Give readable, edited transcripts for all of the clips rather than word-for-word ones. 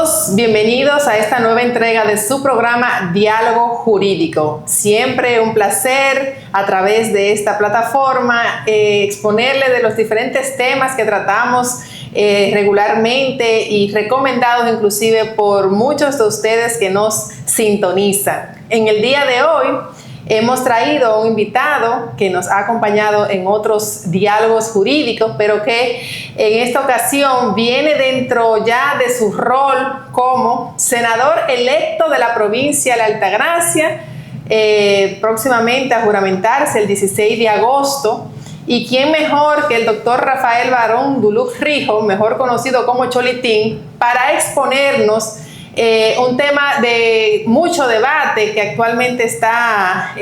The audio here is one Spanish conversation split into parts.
todos, bienvenidos a esta nueva entrega de su programa Diálogo Jurídico. Siempre un placer a través de esta plataforma exponerle de los diferentes temas que tratamos regularmente y recomendados inclusive por muchos de ustedes que nos sintonizan. En el día de hoy hemos traído a un invitado que nos ha acompañado en otros diálogos jurídicos, pero que en esta ocasión viene dentro ya de su rol como senador electo de la provincia de la Altagracia, próximamente a juramentarse el 16 de agosto. Y quién mejor que el doctor Rafael Barón Duluc Rijo, mejor conocido como Cholitín, para exponernos un tema de mucho debate que actualmente está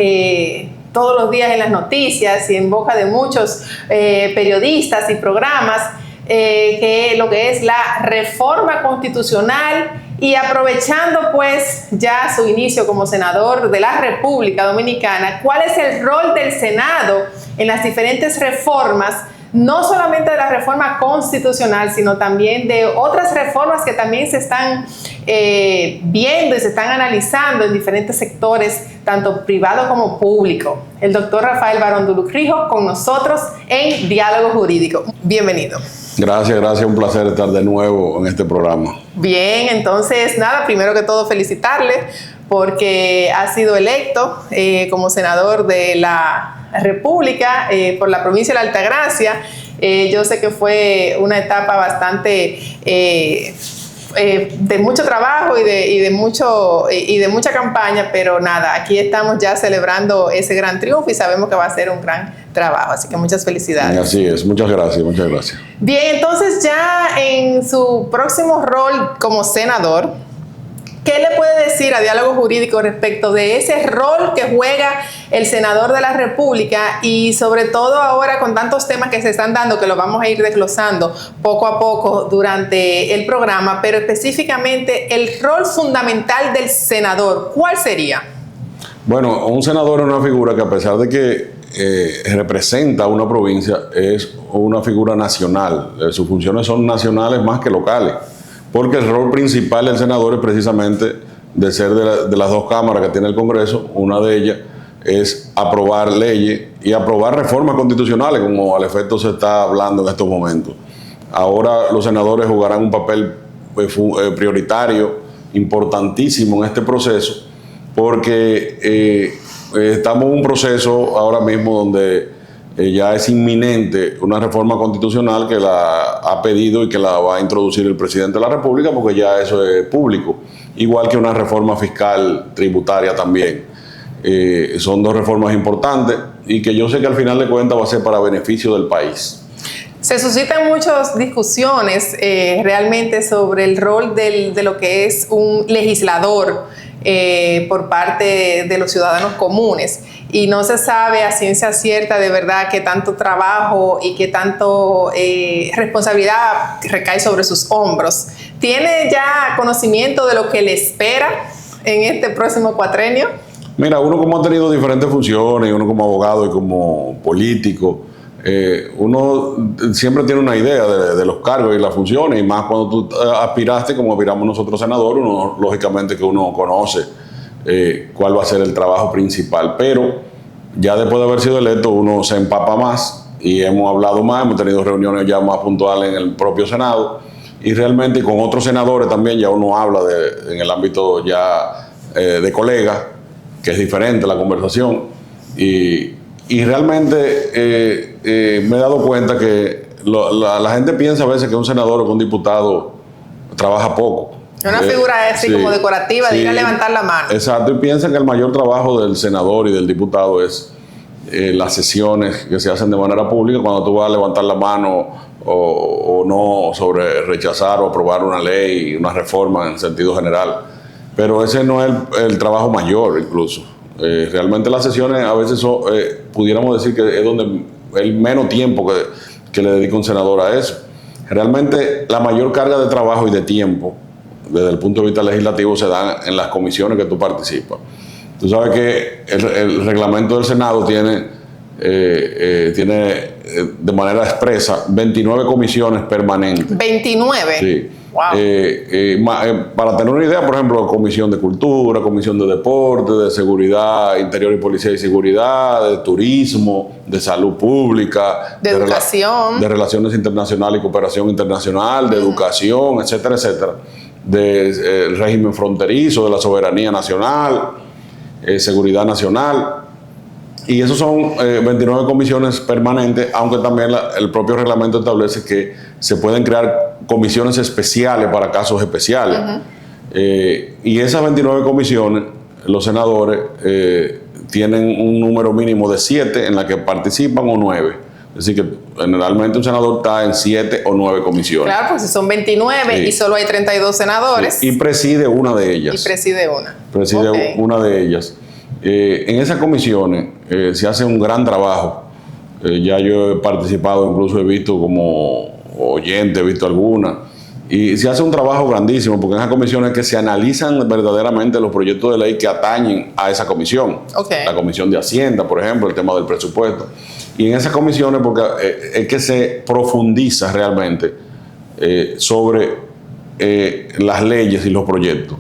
todos los días en las noticias y en boca de muchos periodistas y programas, que lo que es la reforma constitucional, y aprovechando pues ya su inicio como senador de la República Dominicana, ¿cuál es el rol del Senado en las diferentes reformas? No solamente de la reforma constitucional, sino también de otras reformas que también se están viendo y se están analizando en diferentes sectores, tanto privado como público. El doctor Rafael Barón Duluc Rijo con nosotros en Diálogo Jurídico. Bienvenido. Gracias, un placer estar de nuevo en este programa. Bien, entonces nada, primero que todo felicitarle porque ha sido electo como senador de la República por la provincia de la Altagracia. Yo sé que fue una etapa bastante de mucho trabajo y de mucha campaña, pero nada, aquí estamos ya celebrando ese gran triunfo y sabemos que va a ser un gran trabajo, así que muchas felicidades. Así es, muchas gracias. Bien, entonces ya en su próximo rol como senador, ¿qué le puede decir a Diálogo Jurídico respecto de ese rol que juega el senador de la República y sobre todo ahora con tantos temas que se están dando, que lo vamos a ir desglosando poco a poco durante el programa, pero específicamente el rol fundamental del senador, ¿cuál sería? Bueno, un senador es una figura que, a pesar de que representa una provincia, es una figura nacional. Sus funciones son nacionales más que locales, porque el rol principal del senador es precisamente de ser de las dos cámaras que tiene el Congreso. Una de ellas es aprobar leyes y aprobar reformas constitucionales, como al efecto se está hablando en estos momentos. Ahora los senadores jugarán un papel prioritario, importantísimo en este proceso, porque estamos en un proceso ahora mismo donde ya es inminente una reforma constitucional que la ha pedido y que la va a introducir el presidente de la República, porque ya eso es público, igual que una reforma fiscal tributaria también. Son dos reformas importantes y que yo sé que al final de cuentas va a ser para beneficio del país. Se suscitan muchas discusiones realmente sobre el rol de lo que es un legislador por parte de los ciudadanos comunes, y no se sabe a ciencia cierta de verdad qué tanto trabajo y qué tanto responsabilidad recae sobre sus hombros. ¿Tiene ya conocimiento de lo que le espera en este próximo cuatrenio? Mira, uno como ha tenido diferentes funciones, uno como abogado y como político, uno siempre tiene una idea de los cargos y las funciones, y más cuando tú aspiraste, como aspiramos nosotros senadores, uno lógicamente que uno conoce cuál va a ser el trabajo principal, pero ya después de haber sido electo uno se empapa más y hemos hablado más, hemos tenido reuniones ya más puntuales en el propio Senado, y realmente con otros senadores también ya uno habla en el ámbito ya de colegas, que es diferente la conversación, y realmente me he dado cuenta que la gente piensa a veces que un senador o un diputado trabaja poco. Una figura así como decorativa, de ir a levantar la mano. Exacto, y piensan que el mayor trabajo del senador y del diputado es las sesiones que se hacen de manera pública, cuando tú vas a levantar la mano o no sobre rechazar o aprobar una ley, una reforma en sentido general. Pero ese no es el trabajo mayor, incluso. Realmente las sesiones a veces son, pudiéramos decir que es donde el menos tiempo que le dedica un senador a eso. Realmente la mayor carga de trabajo y de tiempo desde el punto de vista legislativo se dan en las comisiones que tú participas. Tú sabes que el reglamento del Senado tiene de manera expresa 29 comisiones permanentes. 29. Sí. Wow. Para tener una idea, por ejemplo, Comisión de Cultura, Comisión de Deporte, de Seguridad Interior y Policía y Seguridad, de Turismo, de Salud Pública, de Educación, de Relaciones Internacionales y Cooperación Internacional, de Educación, etcétera, etcétera, de régimen fronterizo, de la soberanía nacional, seguridad nacional. Y esos son 29 comisiones permanentes, aunque también el propio reglamento establece que se pueden crear comisiones especiales para casos especiales. Y esas 29 comisiones, los senadores tienen un número mínimo de 7 en las que participan o 9. Es decir, que generalmente un senador está en 7 o 9 comisiones. Claro, pues si son 29 y solo hay 32 senadores. Sí. Y preside una de ellas. Preside una de ellas. En esas comisiones se hace un gran trabajo. Ya yo he participado, incluso he visto como oyente, he visto algunas. Y se hace un trabajo grandísimo, porque en esas comisiones que se analizan verdaderamente los proyectos de ley que atañen a esa comisión. La Comisión de Hacienda, por ejemplo, el tema del presupuesto. Y en esas comisiones, porque es que se profundiza realmente sobre las leyes y los proyectos.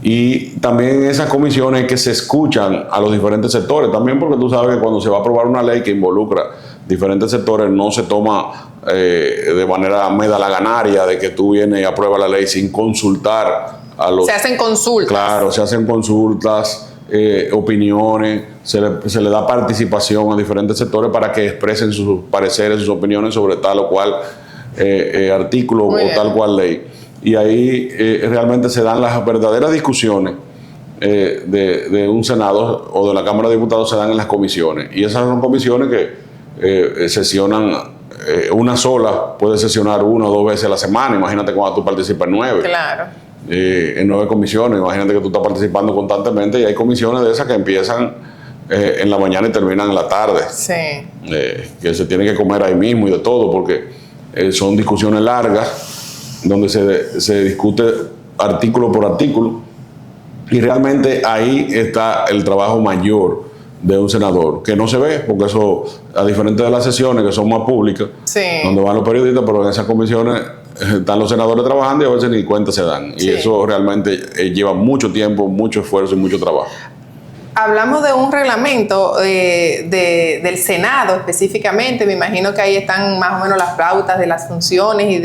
Y también en esas comisiones que se escuchan a los diferentes sectores, también porque tú sabes que cuando se va a aprobar una ley que involucra diferentes sectores, no se toma de manera medalaganaria de que tú vienes y apruebas la ley sin consultar a los... Se hacen consultas. Claro, se hacen consultas, opiniones, se le da participación a diferentes sectores para que expresen sus pareceres, sus opiniones sobre tal o cual artículo o tal cual ley. Y ahí realmente se dan las verdaderas discusiones de un Senado o de la Cámara de Diputados, se dan en las comisiones. Y esas son comisiones que sesionan una sola, puede sesionar 1 o 2 veces a la semana. Imagínate cuando tú participas en 9. Claro. En 9 comisiones, imagínate que tú estás participando constantemente, y hay comisiones de esas que empiezan en la mañana y terminan en la tarde. Sí. Que se tiene que comer ahí mismo y de todo, porque son discusiones largas, donde se discute artículo por artículo, y realmente ahí está el trabajo mayor de un senador, que no se ve, porque eso, a diferencia de las sesiones que son más públicas, donde van los periodistas, pero en esas comisiones están los senadores trabajando y a veces ni cuenta se dan. Y eso realmente lleva mucho tiempo, mucho esfuerzo y mucho trabajo. Hablamos de un reglamento del Senado específicamente. Me imagino que ahí están más o menos las pautas de las funciones y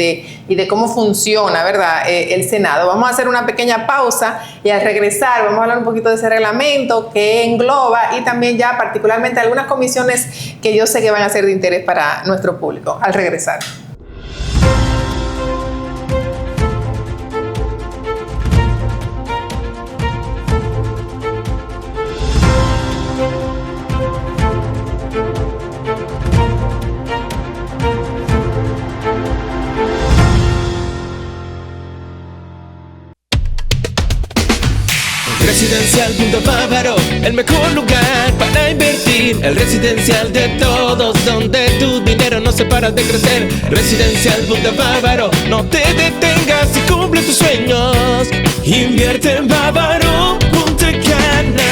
de cómo funciona, ¿verdad? El Senado. Vamos a hacer una pequeña pausa y al regresar vamos a hablar un poquito de ese reglamento que engloba, y también ya particularmente algunas comisiones que yo sé que van a ser de interés para nuestro público. Al regresar. Residencial Punto Bávaro, el mejor lugar para invertir. El residencial de todos, donde tu dinero no se para de crecer. Residencial Punto Bávaro, no te detengas y cumple tus sueños. Invierte en Bávaro, Punta Cana.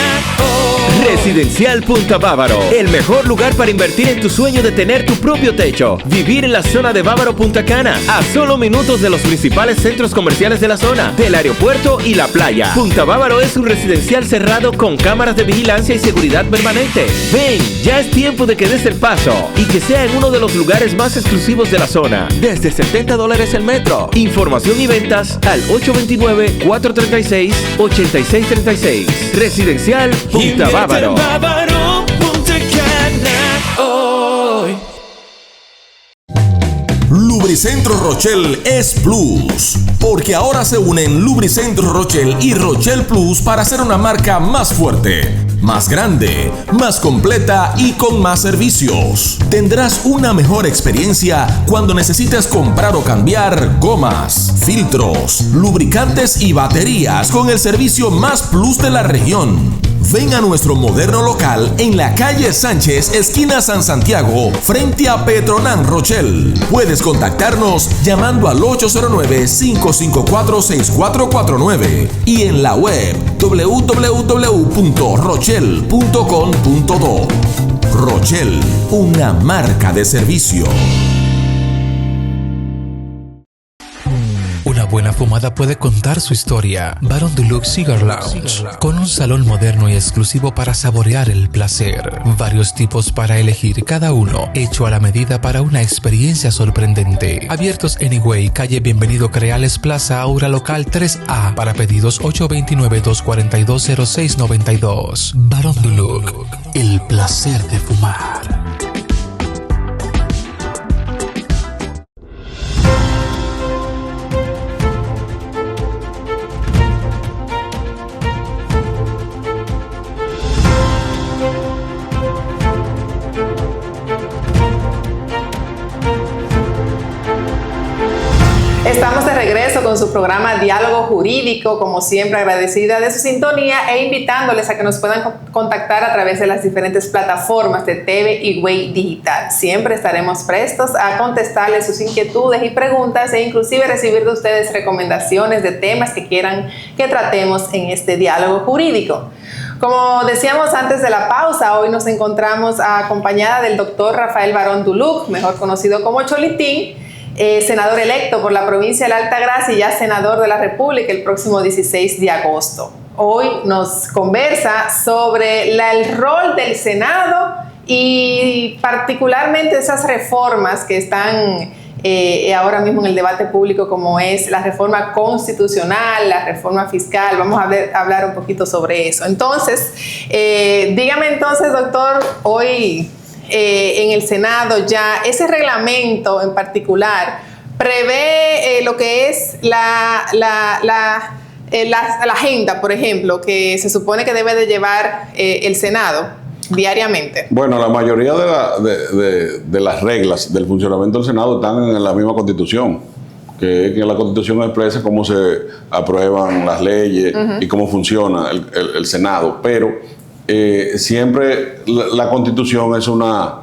Residencial Punta Bávaro, el mejor lugar para invertir en tu sueño de tener tu propio techo. Vivir en la zona de Bávaro Punta Cana, a solo minutos de los principales centros comerciales de la zona, del aeropuerto y la playa. Punta Bávaro es un residencial cerrado con cámaras de vigilancia y seguridad permanente. Ven, ya es tiempo de que des el paso y que sea en uno de los lugares más exclusivos de la zona. Desde $70 el metro. Información y ventas al 829-436-8636. Residencial Punta Bávaro. Bávaro, Punta Cana, hoy. Lubricentro Rochelle es Plus, porque ahora se unen Lubricentro Rochelle y Rochelle Plus para hacer una marca más fuerte, más grande, más completa y con más servicios. Tendrás una mejor experiencia cuando necesites comprar o cambiar gomas, filtros, lubricantes y baterías con el servicio más plus de la región. Ven a nuestro moderno local en la calle Sánchez, esquina San Santiago, frente a Petronan Rochelle. Puedes contactarnos llamando al 809-554-6449 y en la web www.rochelle.com.do. Rochelle, una marca de servicio. buena fumada puede contar su historia. Baron Duluc Cigar Lounge, con un salón moderno y exclusivo para saborear el placer. Varios tipos para elegir, cada uno hecho a la medida para una experiencia sorprendente. Abiertos Anyway, calle Bienvenido Creales, Plaza Aura, local 3A. Para pedidos 829-242-0692. Baron Duluc, el placer de fumar. Estamos de regreso con su programa Diálogo Jurídico, como siempre agradecida de su sintonía e invitándoles a que nos puedan contactar a través de las diferentes plataformas de TV y Way Digital. Siempre estaremos prestos a contestarles sus inquietudes y preguntas e inclusive recibir de ustedes recomendaciones de temas que quieran que tratemos en este Diálogo Jurídico. Como decíamos antes de la pausa, hoy nos encontramos acompañada del doctor Rafael Barón Duluc, mejor conocido como Cholitín, senador electo por la provincia de la Altagracia y ya senador de la República el próximo 16 de agosto. Hoy nos conversa sobre el rol del Senado y particularmente esas reformas que están ahora mismo en el debate público, como es la reforma constitucional, la reforma fiscal. Vamos a hablar un poquito sobre eso. Entonces, dígame entonces, doctor, hoy en el Senado ya ese reglamento en particular prevé lo que es la agenda, por ejemplo, que se supone que debe de llevar el Senado diariamente. Bueno, la mayoría de las reglas del funcionamiento del Senado están en la misma Constitución, que la Constitución expresa cómo se aprueban las leyes y cómo funciona el Senado, pero siempre la Constitución es una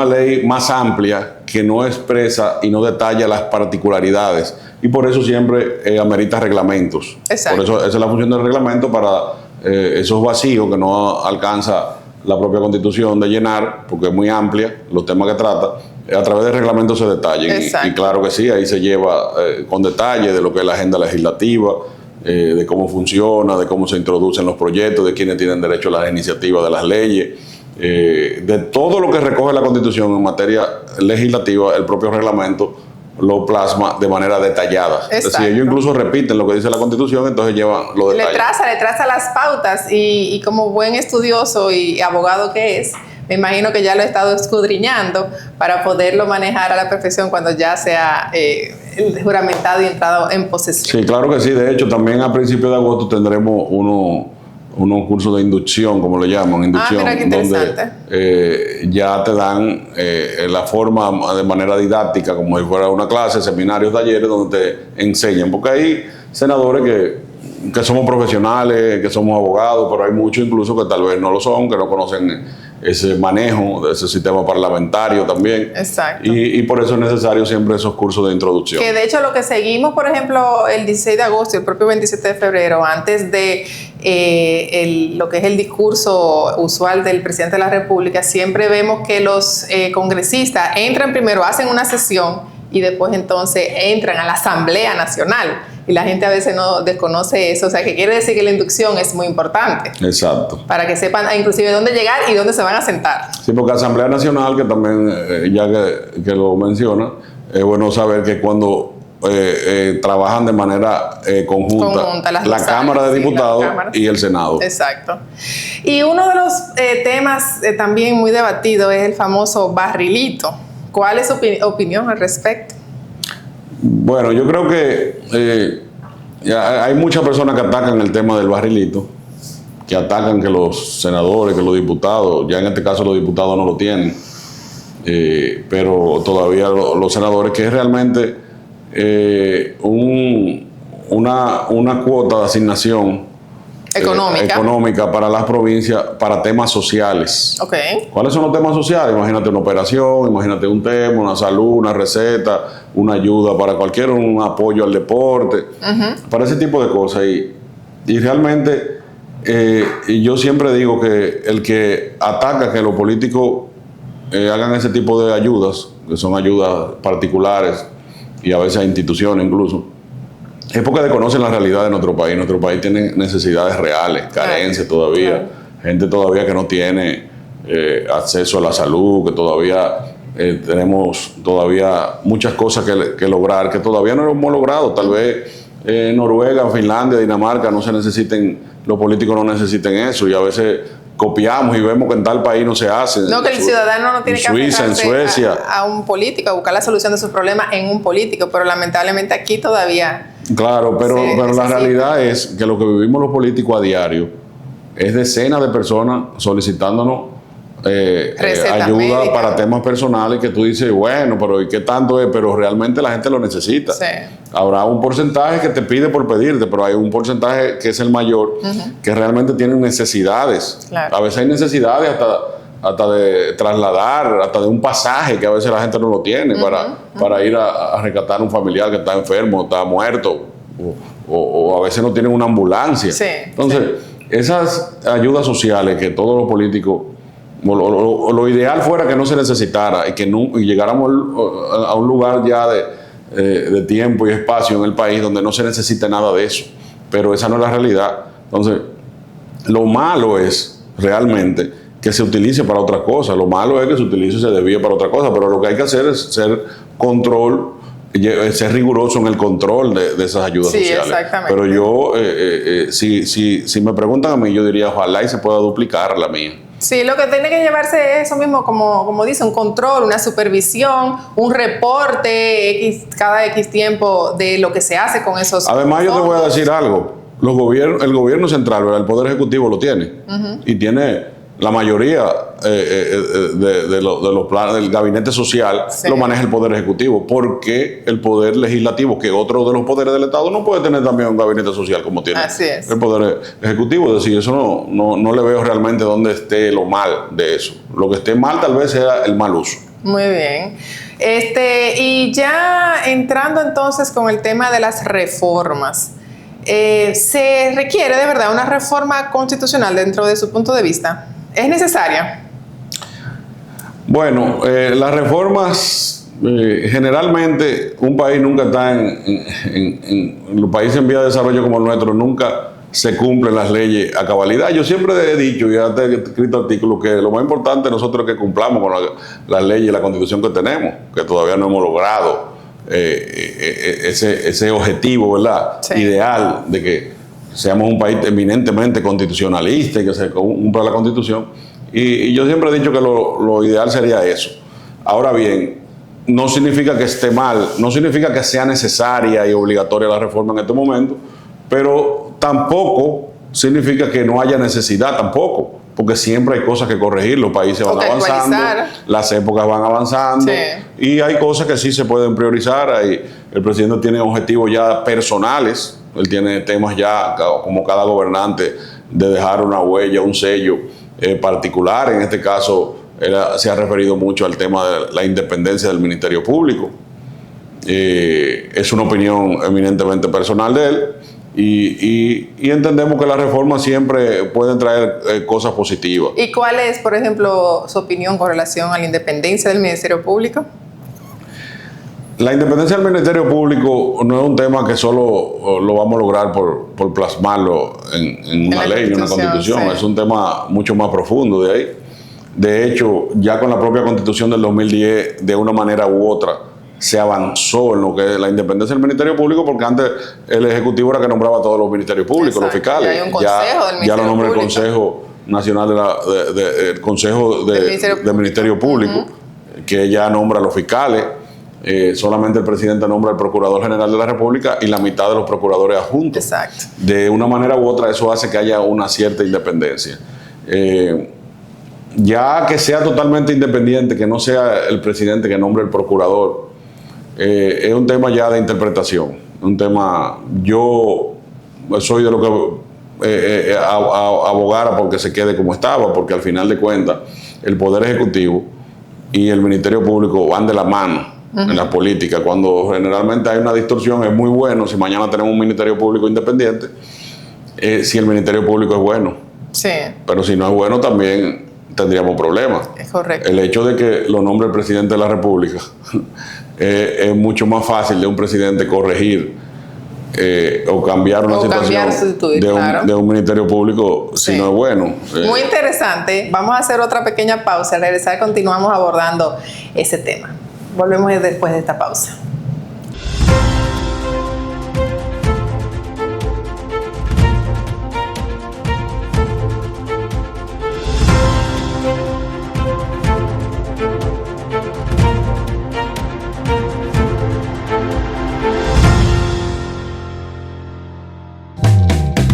ley más amplia que no expresa y no detalla las particularidades, y por eso siempre amerita reglamentos. Exacto. Por eso esa es la función del reglamento, para esos vacíos que no alcanza la propia Constitución de llenar, porque es muy amplia los temas que trata. A través del reglamento se detallen, y claro que sí, ahí se lleva con detalle de lo que es la agenda legislativa, de cómo funciona, de cómo se introducen los proyectos, de quiénes tienen derecho a las iniciativas de las leyes, de todo lo que recoge la Constitución en materia legislativa. El propio reglamento lo plasma de manera detallada. Exacto. Es decir, ellos incluso repiten lo que dice la Constitución, entonces llevan los detalles. Le traza las pautas, y como buen estudioso y abogado que es, me imagino que ya lo he estado escudriñando para poderlo manejar a la perfección cuando ya sea juramentado y entrado en posesión. Sí, claro que sí. De hecho, también a principios de agosto tendremos unos cursos de inducción, como le llaman, inducción, mira qué interesante. Donde ya te dan la forma de manera didáctica, como si fuera una clase, seminarios, talleres, donde te enseñan. Porque hay senadores que somos profesionales, que somos abogados, pero hay muchos incluso que tal vez no lo son, que no conocen ese manejo de ese sistema parlamentario también. Exacto. Y por eso es necesario siempre esos cursos de introducción. Que de hecho lo que seguimos, por ejemplo, el 16 de agosto y el propio 27 de febrero, antes de lo que es el discurso usual del presidente de la República, siempre vemos que los congresistas entran primero, hacen una sesión y después entonces entran a la Asamblea Nacional. Y la gente a veces no desconoce eso. O sea, que quiere decir que la inducción es muy importante. Exacto. Para que sepan inclusive dónde llegar y dónde se van a sentar. Sí, porque Asamblea Nacional, que también, ya que lo menciona, es bueno saber que cuando trabajan de manera conjunta la Cámara de Diputados y el Senado. Exacto. Y uno de los temas también muy debatido es el famoso barrilito. ¿Cuál es su opinión al respecto? Bueno, yo creo que hay muchas personas que atacan el tema del barrilito, que atacan que los senadores, que los diputados, ya en este caso los diputados no lo tienen, pero todavía los senadores, que es realmente una cuota de asignación económica para las provincias para temas sociales. Okay. ¿Cuáles son los temas sociales? Imagínate una operación, imagínate un tema, una salud, una receta, una ayuda para un apoyo al deporte, para ese tipo de cosas. Y realmente yo siempre digo que el que ataca que los políticos hagan ese tipo de ayudas, que son ayudas particulares, y a veces a instituciones incluso, es porque desconocen la realidad de nuestro país. Nuestro país tiene necesidades reales, carencias todavía, gente todavía que no tiene acceso a la salud, que todavía tenemos muchas cosas que lograr, que todavía no hemos logrado. Tal vez Noruega, Finlandia, Dinamarca los políticos no necesiten eso, y a veces copiamos y vemos que en tal país no se hace. No, que el ciudadano no tiene que Suiza, en Suecia, a un político, a buscar la solución de sus problemas en un político, pero lamentablemente aquí todavía. Claro, pero la realidad es que lo que vivimos los políticos a diario es decenas de personas solicitándonos ayuda médicas para temas personales, que tú dices, bueno, pero ¿y qué tanto es? Pero realmente la gente lo necesita. Sí. Habrá un porcentaje que te pide por pedirte, pero hay un porcentaje que es el mayor, que realmente tienen necesidades. Claro. A veces hay necesidades hasta de trasladar, hasta de un pasaje que a veces la gente no lo tiene para ir a rescatar a un familiar que está enfermo, está muerto, o a veces no tienen una ambulancia. Sí, entonces, esas ayudas sociales que todos los políticos, lo ideal fuera que no se necesitara y que y llegáramos a un lugar ya de tiempo y espacio en el país donde no se necesite nada de eso, pero esa no es la realidad. Entonces, lo malo es realmente que se utilice para otra cosa. Lo malo es que se utilice y se desvíe para otra cosa, pero lo que hay que hacer es ser riguroso en el control de esas ayudas sociales. Exactamente. Pero yo, si me preguntan a mí, yo diría, ojalá y se pueda duplicar la mía. Sí, lo que tiene que llevarse es eso mismo, como dice, un control, una supervisión, un reporte cada X tiempo de lo que se hace con esos Además, fondos. Yo te voy a decir algo. El gobierno central, ¿verdad? El Poder Ejecutivo lo tiene. Y tiene la mayoría de los planes del gabinete social, lo maneja el Poder Ejecutivo, porque el Poder Legislativo, que otro de los poderes del Estado, no puede tener también un gabinete social como tiene el Poder Ejecutivo. Es decir, eso no le veo realmente dónde esté lo mal de eso. Lo que esté mal tal vez sea el mal uso. Muy bien. Y ya entrando entonces con el tema de las reformas, ¿se requiere de verdad una reforma constitucional dentro de su punto de vista? ¿Es necesaria? Bueno, las reformas, generalmente un país nunca está en los países en vía de desarrollo como el nuestro, nunca se cumplen las leyes a cabalidad. Yo siempre he dicho, y hasta he escrito artículos, que lo más importante nosotros es que cumplamos con las leyes y la constitución que tenemos, que todavía no hemos logrado ese objetivo, ¿verdad? Sí. Ideal de que seamos un país eminentemente constitucionalista y que se cumpla la Constitución. Y yo siempre he dicho que lo ideal sería eso. Ahora bien, no significa que esté mal, no significa que sea necesaria y obligatoria la reforma en este momento, pero tampoco significa que no haya necesidad tampoco, porque siempre hay cosas que corregir, los países van avanzando, las épocas van avanzando, y hay cosas que sí se pueden priorizar. Ahí el presidente tiene objetivos ya personales. Él tiene temas ya, como cada gobernante, de dejar una huella, un sello particular. En este caso, él se ha referido mucho al tema de la independencia del Ministerio Público. Es una opinión eminentemente personal de él, y entendemos que las reformas siempre pueden traer cosas positivas. ¿Y cuál es, por ejemplo, su opinión con relación a la independencia del Ministerio Público? La independencia del Ministerio Público no es un tema que solo lo vamos a lograr por plasmarlo en una ley, en una constitución. Sí. Es un tema mucho más profundo de ahí. De hecho, ya con la propia constitución del 2010, de una manera u otra, se avanzó en lo que es la independencia del Ministerio Público, porque antes el Ejecutivo era que nombraba a todos los ministerios públicos, los fiscales. Hay un consejo del ya lo nombra el Consejo Nacional el Consejo del Ministerio Público, que ya nombra a los fiscales. Solamente el presidente nombra al Procurador General de la República y la mitad de los procuradores adjuntos. Exacto. De una manera u otra, eso hace que haya una cierta independencia. Ya que sea totalmente independiente, que no sea el presidente que nombre el procurador, es un tema ya de interpretación. Un tema, yo soy de lo que abogara porque se quede como estaba, porque al final de cuentas el Poder Ejecutivo y el Ministerio Público van de la mano en la política. Cuando generalmente hay una distorsión, es muy bueno si mañana tenemos un Ministerio Público independiente, si el Ministerio Público es bueno. Sí. Pero si no es bueno, también tendríamos problemas. Es correcto. El hecho de que lo nombre el presidente de la República es mucho más fácil de un presidente corregir o cambiar una situación de un ministerio público si no es bueno. Muy interesante. Vamos a hacer otra pequeña pausa. Al regresar continuamos abordando ese tema. Volvemos después de esta pausa.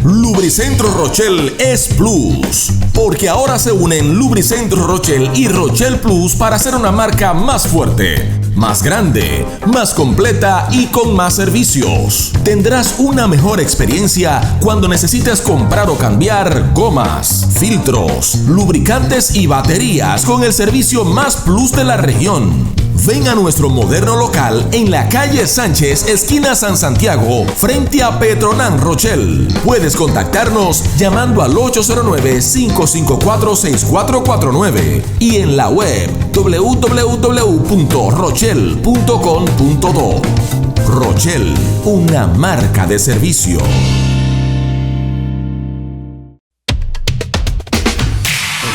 Lubricentro Rochel es Plus, porque ahora se unen Lubricentro Rochel y Rochel Plus para hacer una marca más fuerte, más grande, más completa y con más servicios. Tendrás una mejor experiencia cuando necesites comprar o cambiar gomas, filtros, lubricantes y baterías con el servicio más plus de la región. Ven a nuestro moderno local en la calle Sánchez, esquina San Santiago, frente a Petronan Rochel. Puedes contactarnos llamando al 809-554-6449 y en la web www.rochel.com.do. Rochel, una marca de servicio.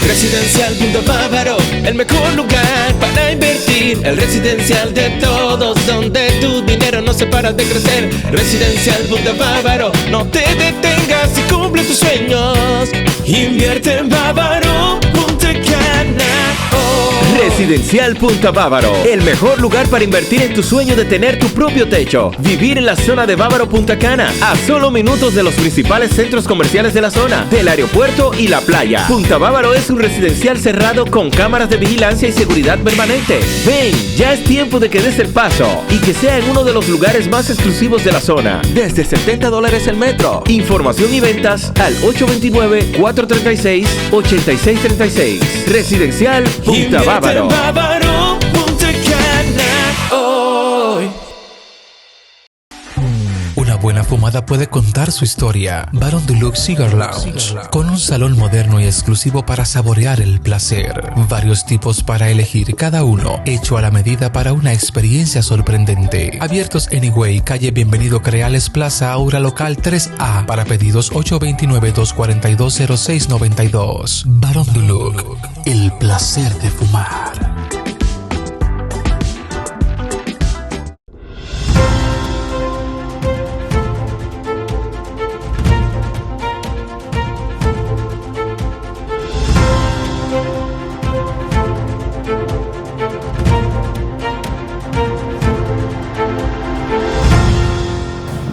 Residencial Punto Bávaro, el mejor lugar para invertir. El residencial de todos, donde tu dinero no se para de crecer. Residencial Punto Bávaro, no te detengas y cumple tus sueños. Invierte en Bávaro Punta Cana. Residencial Punta Bávaro, el mejor lugar para invertir en tu sueño de tener tu propio techo. Vivir en la zona de Bávaro Punta Cana, a solo minutos de los principales centros comerciales de la zona, del aeropuerto y la playa. Punta Bávaro es un residencial cerrado con cámaras de vigilancia y seguridad permanente. Ven, ya es tiempo de que des el paso y que sea en uno de los lugares más exclusivos de la zona. Desde $70 el metro. Información y ventas al 829-436-8636. Residencial Punta Bávaro. Bávaro Punta Cana hoy. Una buena fumada puede contar su historia. Baron Deluxe Cigar Lounge, con un salón moderno y exclusivo para saborear el placer. Varios tipos para elegir, cada uno hecho a la medida para una experiencia sorprendente. Abiertos Anyway, calle Bienvenido Creales Plaza, Aura Local 3A. Para pedidos 829-242-0692. Baron Deluxe, el placer de fumar.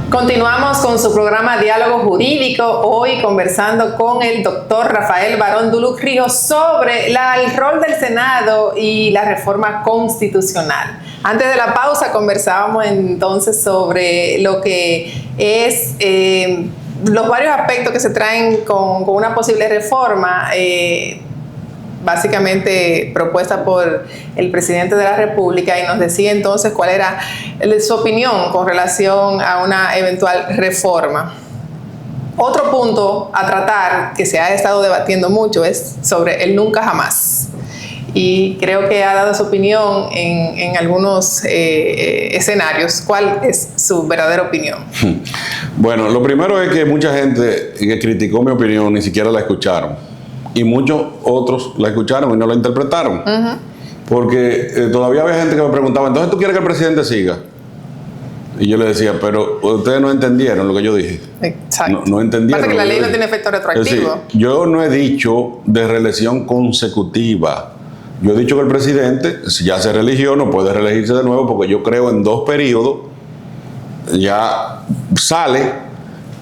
Continuamos con su programa Diálogo Jurídico, hoy conversando con el doctor Rafael Barón Duluc Ríos sobre el rol del Senado y la reforma constitucional. Antes de la pausa conversábamos entonces sobre lo que es los varios aspectos que se traen con una posible reforma, básicamente propuesta por el presidente de la República, y nos decía entonces cuál era su opinión con relación a una eventual reforma. Otro punto a tratar que se ha estado debatiendo mucho es sobre el nunca jamás. Y creo que ha dado su opinión en algunos escenarios. ¿Cuál es su verdadera opinión? Bueno, lo primero es que mucha gente que criticó mi opinión ni siquiera la escucharon. Y muchos otros la escucharon y no la interpretaron. Porque todavía había gente que me preguntaba, ¿entonces tú quieres que el presidente siga? Y yo le decía, pero ustedes no entendieron lo que yo dije. Exacto. No entendieron. Pasa que la ley no tiene efecto retroactivo. Es decir, yo no he dicho de reelección consecutiva. Yo he dicho que el presidente, si ya se reeligió, no puede reelegirse de nuevo, porque yo creo en 2 periodos, ya sale,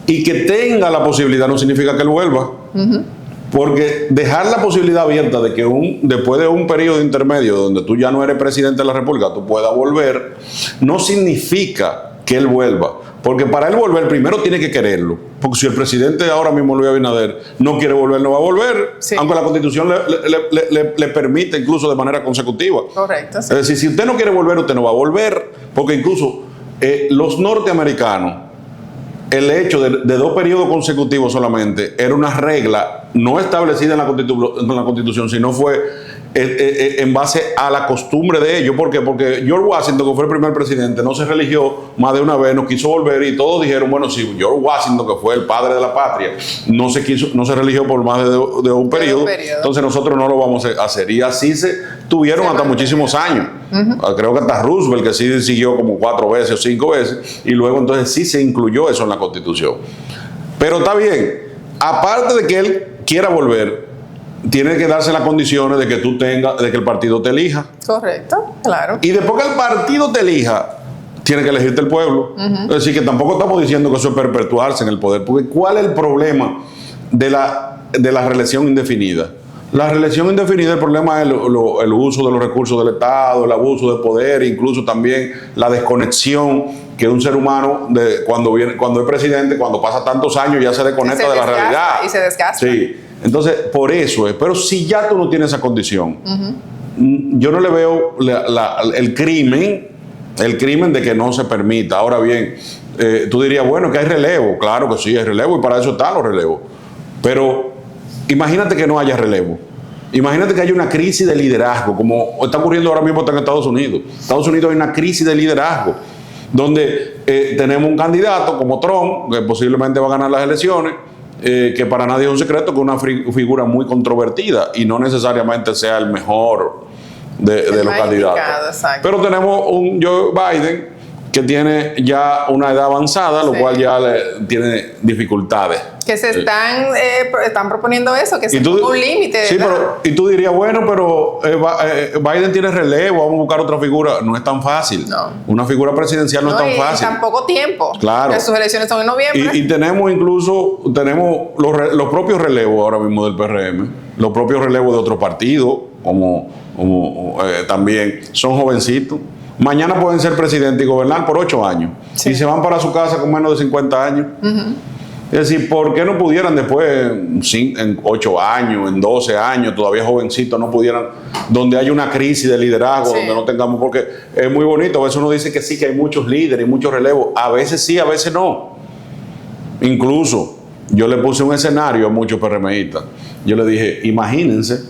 y que tenga la posibilidad no significa que él vuelva. Porque dejar la posibilidad abierta de que después de un periodo intermedio donde tú ya no eres presidente de la República, tú puedas volver, no significa que él vuelva. Porque para él volver, primero tiene que quererlo. Porque si el presidente ahora mismo, Luis Abinader, no quiere volver, no va a volver. Sí. Aunque la Constitución le permite incluso de manera consecutiva. Correcto. Sí. Es decir, si usted no quiere volver, usted no va a volver. Porque incluso los norteamericanos, el hecho de 2 periodos consecutivos solamente era una regla no establecida en la Constitución, sino fue en base a la costumbre de ellos. ¿Por qué? Porque George Washington, que fue el primer presidente, no se religió más de una vez, no quiso volver, y todos dijeron, bueno, si George Washington, que fue el padre de la patria, no se religió por más de un periodo, entonces nosotros no lo vamos a hacer. Y así se tuvieron hasta muchísimos años. Creo que hasta Roosevelt, que sí siguió como 4 veces o 5 veces, y luego entonces sí se incluyó eso en la Constitución. Pero está bien, aparte de que él quiera volver, tiene que darse las condiciones de que de que el partido te elija. Correcto, claro. Y después que el partido te elija, tiene que elegirte el pueblo. Es decir, que tampoco estamos diciendo que eso es perpetuarse en el poder, porque ¿cuál es el problema de la reelección indefinida? La reelección indefinida, el problema es el uso de los recursos del Estado, el abuso de poder, incluso también la desconexión que un ser humano, cuando es presidente, cuando pasa tantos años, ya se desconecta de la realidad. Y se desgasta. Sí. Entonces, por eso es. Pero si ya tú no tienes esa condición, yo no le veo el crimen de que no se permita. Ahora bien, tú dirías, bueno, que hay relevo. Claro que sí, hay relevo, y para eso están los relevos. Pero imagínate que no haya relevo. Imagínate que haya una crisis de liderazgo, como está ocurriendo ahora mismo en Estados Unidos. En Estados Unidos hay una crisis de liderazgo, donde tenemos un candidato como Trump, que posiblemente va a ganar las elecciones, que para nadie es un secreto, que es una figura muy controvertida y no necesariamente sea el mejor de los candidatos. Pero tenemos un Joe Biden que tiene ya una edad avanzada, lo cual ya tiene dificultades. Que se están proponiendo eso, que se ponga un límite. Sí, y tú dirías, bueno, pero Biden tiene relevo, vamos a buscar otra figura. No es tan fácil. No. Una figura presidencial no es tan fácil. Tan poco tiempo. Claro. Que sus elecciones son en noviembre. Y tenemos los propios relevos ahora mismo del PRM, los propios relevos de otros partidos, como también son jovencitos. Mañana pueden ser presidente y gobernar por 8 años. Sí. Y se van para su casa con menos de 50 años. Es decir, ¿por qué no pudieran después, en 8 años, en 12 años, todavía jovencitos, no pudieran, donde hay una crisis de liderazgo, donde no tengamos, porque es muy bonito, a veces uno dice que sí, que hay muchos líderes y muchos relevos, a veces sí, a veces no. Incluso, yo le puse un escenario a muchos PRMistas. Yo le dije, imagínense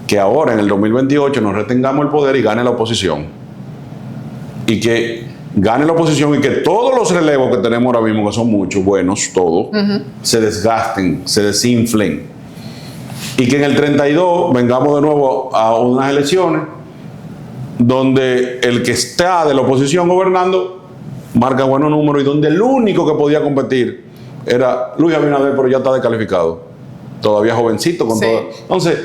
que ahora, en el 2028, nos retengamos el poder y gane la oposición. Y que gane la oposición y que todos los relevos que tenemos ahora mismo, que son muchos, buenos, todos, se desgasten, se desinflen. Y que en el 32 vengamos de nuevo a unas elecciones donde el que está de la oposición gobernando marca buenos números y donde el único que podía competir era Luis Abinader, pero ya está descalificado. Todavía jovencito con todo. Entonces,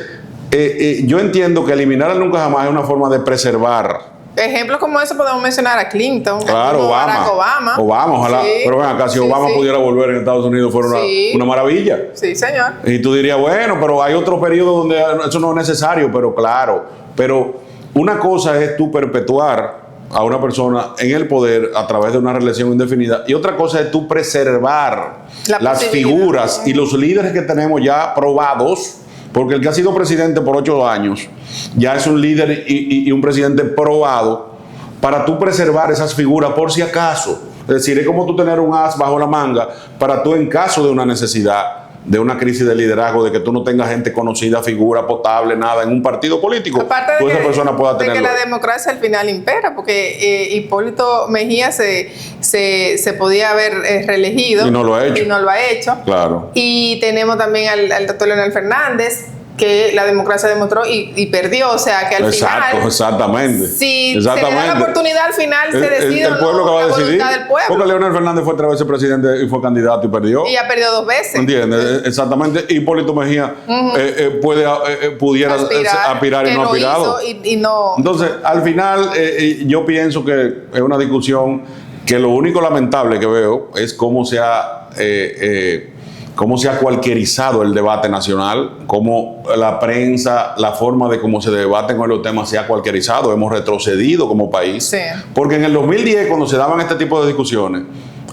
yo entiendo que eliminar al nunca jamás es una forma de preservar. Ejemplos como eso podemos mencionar a Clinton, claro, Barack Obama, ojalá. Sí, pero ven acá, si Obama pudiera volver en Estados Unidos fuera una maravilla. Sí, señor. Y tú dirías, bueno, pero hay otro periodo donde eso no es necesario, pero claro. Pero una cosa es tú perpetuar a una persona en el poder a través de una reelección indefinida, y otra cosa es tú preservar las figuras y los líderes que tenemos ya probados. Porque el que ha sido presidente por 8 años ya es un líder y un presidente probado, para tú preservar esas figuras por si acaso. Es decir, es como tú tener un as bajo la manga para tú, en caso de una necesidad, de una crisis de liderazgo, de que tú no tengas gente conocida, figura potable, nada en un partido político, aparte de pues esa persona pueda tenerlo. De que la democracia al final impera, porque Hipólito Mejía se podía haber reelegido y no lo ha hecho. Claro. Y tenemos también al doctor Leonel Fernández, que la democracia demostró y perdió, o sea que al final exactamente. Si se le da la oportunidad, al final se decide el pueblo que va a decidir, del pueblo. Porque Leonel Fernández fue 3 veces presidente y fue candidato y perdió. Y ha perdido 2 veces. ¿Entiendes? Exactamente. Hipólito Mejía pudiera aspirar y no ha aspirado. Y no. Entonces, al final, yo pienso que es una discusión que lo único lamentable que veo es cómo se ha cualquierizado el debate nacional, cómo la prensa, la forma de cómo se debaten con los temas se ha cualquierizado. Hemos retrocedido como país. Sí. Porque en el 2010, cuando se daban este tipo de discusiones,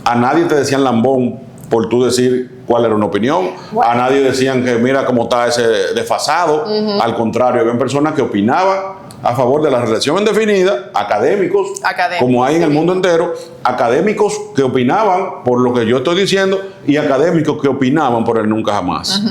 a nadie te decían lambón por tú decir cuál era una opinión. Bueno. A nadie decían que mira cómo está ese desfasado. Al contrario, había personas que opinaban a favor de la reelección indefinida, académicos, como hay en el mundo entero, académicos que opinaban por lo que yo estoy diciendo y académicos que opinaban por el nunca jamás.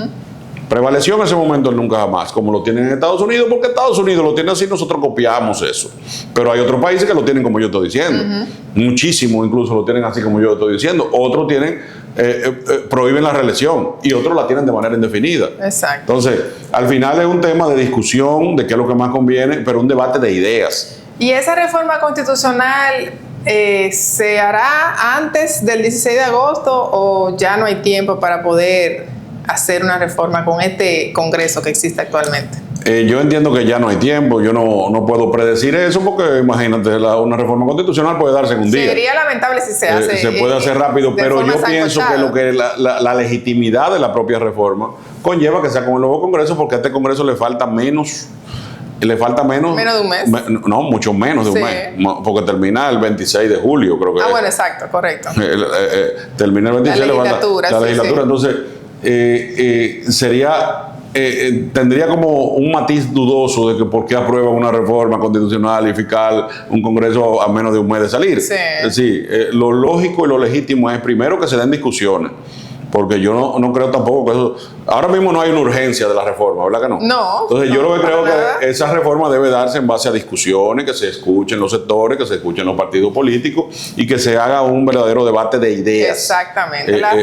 Prevaleció en ese momento el nunca jamás, como lo tienen en Estados Unidos, porque Estados Unidos lo tiene así, nosotros copiamos eso. Pero hay otros países que lo tienen como yo estoy diciendo. Muchísimos incluso lo tienen así como yo estoy diciendo. Otros tienen, prohíben la reelección y otros la tienen de manera indefinida. Exacto. Entonces, al final es un tema de discusión, de qué es lo que más conviene, pero un debate de ideas. ¿Y esa reforma constitucional se hará antes del 16 de agosto o ya no hay tiempo para poder hacer una reforma con este Congreso que existe actualmente? Yo entiendo que ya no hay tiempo, yo no puedo predecir eso porque imagínate, una reforma constitucional puede darse en un día. Sería lamentable si se hace. Se puede hacer rápido, pero yo pienso que lo que la legitimidad de la propia reforma conlleva que sea con el nuevo Congreso, porque a este Congreso le falta menos. Menos de un mes. No, mucho menos de un mes. Porque termina el 26 de julio, creo que. Bueno, exacto, correcto. Termina el 26 la legislatura. La legislatura. Entonces, tendría como un matiz dudoso de que por qué aprueban una reforma constitucional y fiscal un Congreso a menos de un mes de salir. Sí. Es decir, lo lógico y lo legítimo es primero que se den discusiones. Porque yo no creo tampoco que eso... Ahora mismo no hay una urgencia de la reforma, ¿verdad que no? No. Entonces yo lo que creo que esa reforma debe darse en base a discusiones, que se escuchen los sectores, que se escuchen los partidos políticos y que se haga un verdadero debate de ideas. Exactamente. Las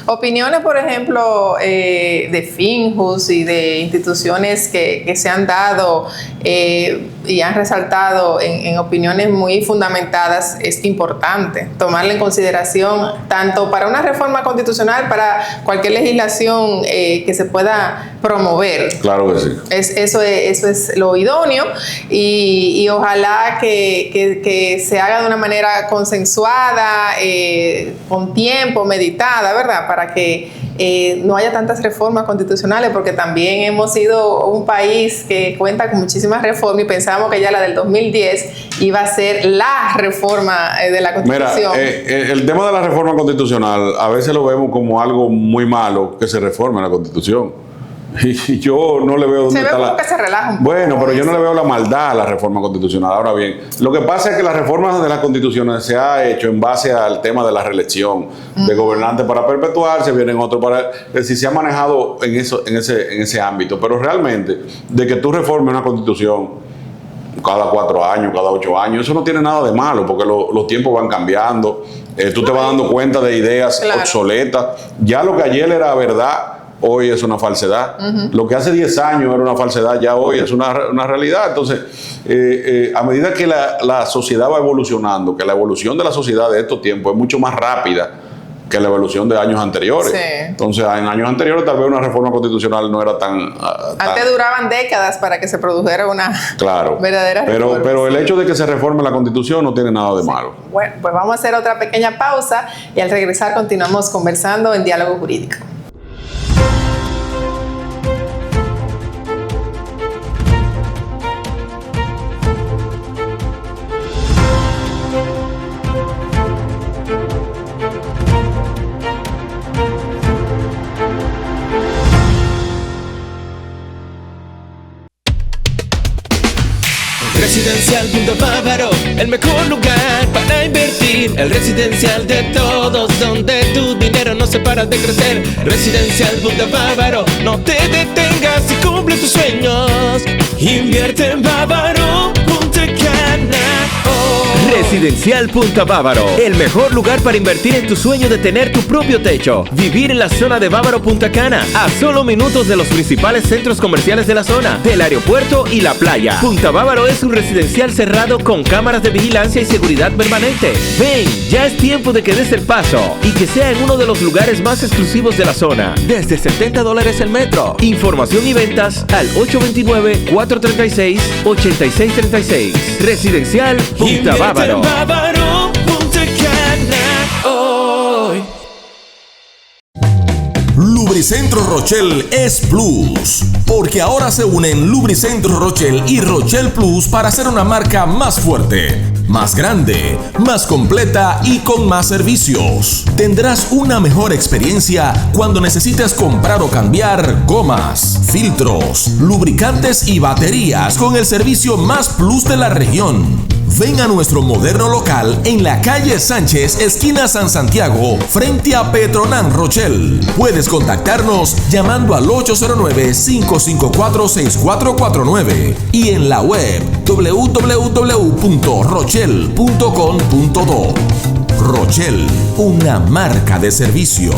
opiniones, por ejemplo, de Finjus y de instituciones que se han dado y han resaltado en opiniones muy fundamentadas, es importante tomarla en consideración tanto para una reforma constitucional, para cualquier legislación que se pueda promover. Claro que sí. Eso es lo idóneo y ojalá que se haga de una manera consensuada, con tiempo, meditada, ¿verdad? Para que no haya tantas reformas constitucionales, porque también hemos sido un país que cuenta con muchísimas reformas y pensábamos que ya la del 2010 iba a ser la reforma de la Constitución. Mira, el tema de la reforma constitucional a veces lo vemos como algo muy malo que se reforme la Constitución. Y yo no le veo dónde está como que se relaja un poco. Bueno, pero yo no le veo la maldad a la reforma constitucional. Ahora bien, lo que pasa es que la reforma de las constituciones se ha hecho en base al tema de la reelección de gobernantes para perpetuarse, vienen otros para... Es decir, se ha manejado en ese ámbito. Pero realmente, de que tú reformes una constitución cada 4 años, cada 8 años, eso no tiene nada de malo, porque los tiempos van cambiando, tú te vas dando cuenta de ideas obsoletas. Ya lo que ayer era verdad, hoy es una falsedad. Lo que hace 10 años era una falsedad, ya hoy es una realidad. Entonces, a medida que la sociedad va evolucionando, que la evolución de la sociedad de estos tiempos es mucho más rápida que la evolución de años anteriores. Sí. Entonces, en años anteriores tal vez una reforma constitucional no era tan... Antes duraban décadas para que se produjera una verdadera reforma. Pero el hecho de que se reforme la Constitución no tiene nada de malo. Bueno, pues vamos a hacer otra pequeña pausa y al regresar continuamos conversando en Diálogo Jurídico. Residencial Punto Bávaro, el mejor lugar para invertir. El residencial de todos, donde tu dinero no se para de crecer. Residencial Punto Bávaro, no te detengas y cumple tus sueños. Invierte en Bávaro Punta Cana. Residencial Punta Bávaro, el mejor lugar para invertir en tu sueño de tener tu propio techo. Vivir en la zona de Bávaro Punta Cana, a solo minutos de los principales centros comerciales de la zona, del aeropuerto y la playa. Punta Bávaro es un residencial cerrado con cámaras de vigilancia y seguridad permanente. Ven, ya es tiempo de que des el paso y que sea en uno de los lugares más exclusivos de la zona. Desde $70 el metro. Información y ventas al 829-436-8636. Residencial Punta Bávaro. Bávaro Punta Cana hoy. Lubricentro Rochelle es Plus, porque ahora se unen Lubricentro Rochelle y Rochelle Plus para hacer una marca más fuerte, más grande, más completa y con más servicios. Tendrás una mejor experiencia cuando necesites comprar o cambiar gomas, filtros, lubricantes y baterías con el servicio más plus de la región. Ven a nuestro moderno local en la calle Sánchez, esquina San Santiago, frente a Petronan Rochelle. Puedes contactarnos llamando al 809-554-6449 y en la web www.rochelle.com.do. Rochelle, una marca de servicio.